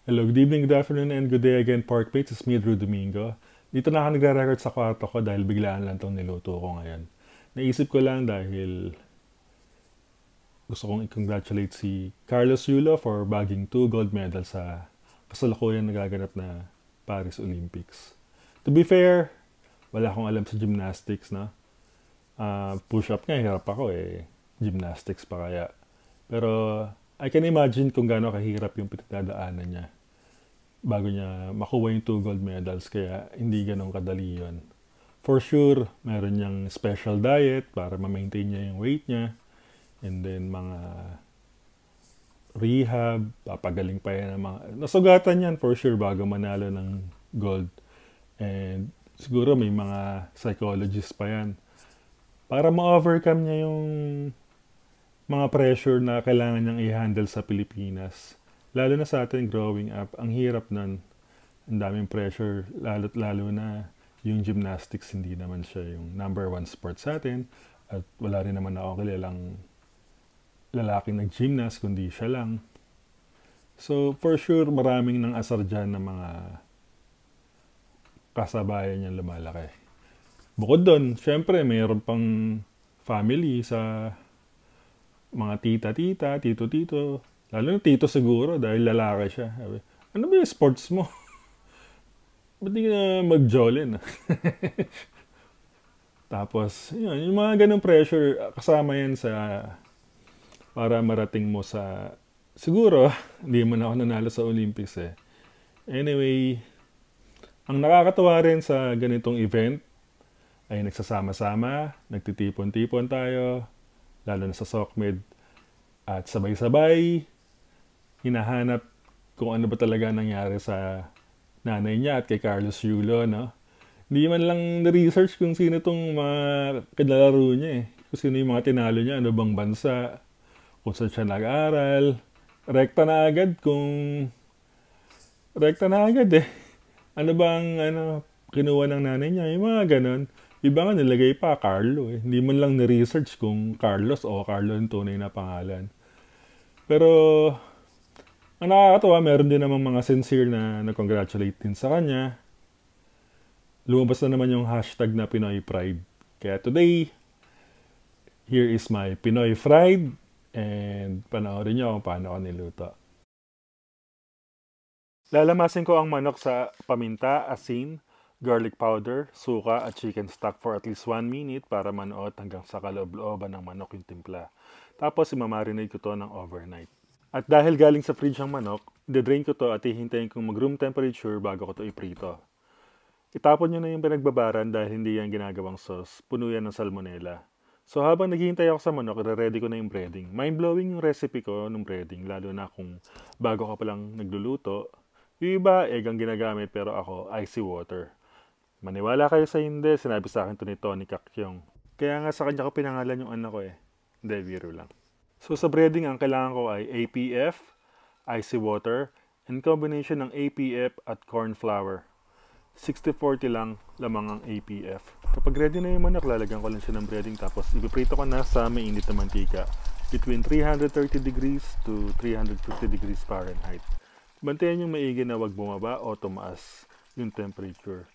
Hello, good evening, good afternoon, and good day again, Parkmates. It's me, Drew Domingo. Dito na ako nagre-record sa kwarto ko dahil biglaan lang itong niluto ko ngayon. Naisip ko lang dahil gusto kong i-congratulate si Carlos Yulo for bagging 2 gold medals sa kasalukuyan nagaganap na Paris Olympics. To be fair, wala akong alam sa gymnastics, no? Push-up nga, hirap ako eh. Gymnastics pa kaya. Pero I can imagine kung gaano kahirap yung pinagdadaanan niya bago niya makuha yung 2 gold medals, kaya hindi ganun kadali yun. For sure, meron niyang special diet para ma-maintain niya yung weight niya, and then mga rehab, papagaling pa yan ng mga nasugatan yan for sure bago manalo ng gold. And siguro may mga psychologists pa yan para ma-overcome niya yung mga pressure na kailangan niyang i-handle sa Pilipinas. Lalo na sa atin growing up, ang hirap nun. Ang daming pressure, lalo na yung gymnastics, hindi naman siya yung #1 sport sa atin. At wala rin naman ako kilalang lalaking nag-gymnast, kundi siya lang. So, for sure, maraming nang asar dyan ng mga kasabayan niya lumalaki. Bukod doon, syempre, mayroon pang family sa mga tita-tita, tito-tito. Lalo na tito siguro dahil lalaki siya. Sabi, ano ba yung sports mo? Ba't di ka na mag-jolin? Tapos, yun, yung mga ganong pressure, kasama yan sa para marating mo sa siguro, hindi mo na ako nanalo sa Olympics eh. Anyway, ang nakakatawa rin sa ganitong event ay nagsasama-sama, nagtitipon-tipon tayo, lalo na sa SOCMED, at sabay-sabay hinahanap kung ano ba talaga nangyari sa nanay niya at kay Carlos Yulo, no? Hindi man lang na-research kung sino itong mga kinalaro niya eh. Kung sino yung mga tinalo niya, ano bang bansa, kung saan siya nag-aral. Rekta na agad eh. Ano bang kinuha ng nanay niya, yung mga ganon. Iba nga nilagay pa Carlo eh. Hindi man lang ni-research kung Carlos o Carlo yung tunay na pangalan. Pero ang nakakatawa, meron din namang mga sincere na nag-congratulate din sa kanya. Lumabas na naman yung hashtag na Pinoy Pride. Kaya today, here is my Pinoy Fried, and panoorin nyo kung paano ako niluto. Lalamasin ko ang manok sa paminta, asin, garlic powder, suka at chicken stock for at least 1 minute para manuot hanggang sa kaloob-looban ng manok yung timpla. Tapos imamarinate ko to ng overnight. At dahil galing sa fridge ang manok, i-drain ko to at hihintayin kong mag-room temperature bago ko to iprito. Itapon nyo na yung pinagbabaran dahil hindi yan ginagawang sauce, puno yan ng salmonella. So habang naghihintay ako sa manok, i-ready ko na yung breading. Mind-blowing yung recipe ko ng breading, lalo na kung bago ka palang nagluluto. Yung iba, egg ang ginagamit pero ako, icy water. Maniwala kayo sa hindi, sinabi sa akin to ni Tony Kakyong. Kaya nga sa kanya ko pinangalan yung anak ko eh. Hindi, biro lang. So sa breading, ang kailangan ko ay APF, icy water, and combination ng APF at corn flour. 60-40 lang lamang ang APF. Kapag ready na yung manok, lalagyan ko lang siya ng breading tapos ipiprito ko na sa mainit na mantika between 330 degrees to 350 degrees Fahrenheit. Bantayan yung maigi na wag bumaba o tumaas yung temperature.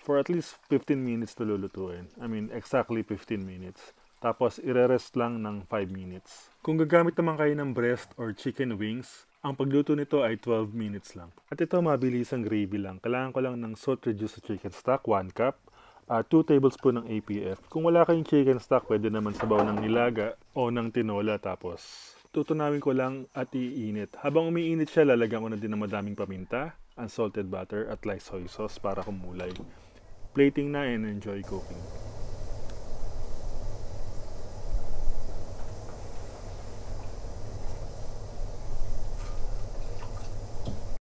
For at least 15 minutes to lulutuin. I mean, exactly 15 minutes. Tapos, ire-rest lang ng 5 minutes. Kung gagamit naman kayo ng breast or chicken wings, ang pagluto nito ay 12 minutes lang. At ito, mabilis ang gravy lang. Kailangan ko lang ng salt-reduced chicken stock, 1 cup, 2 tablespoon ng APF. Kung wala kayong chicken stock, pwede naman sabaw ng nilaga o ng tinola. Tapos, tutunawin ko lang at iinit. Habang umiinit siya, lalagyan ko na din ng madaming paminta, unsalted butter at light soy sauce para kumulay. Plating na and enjoy cooking.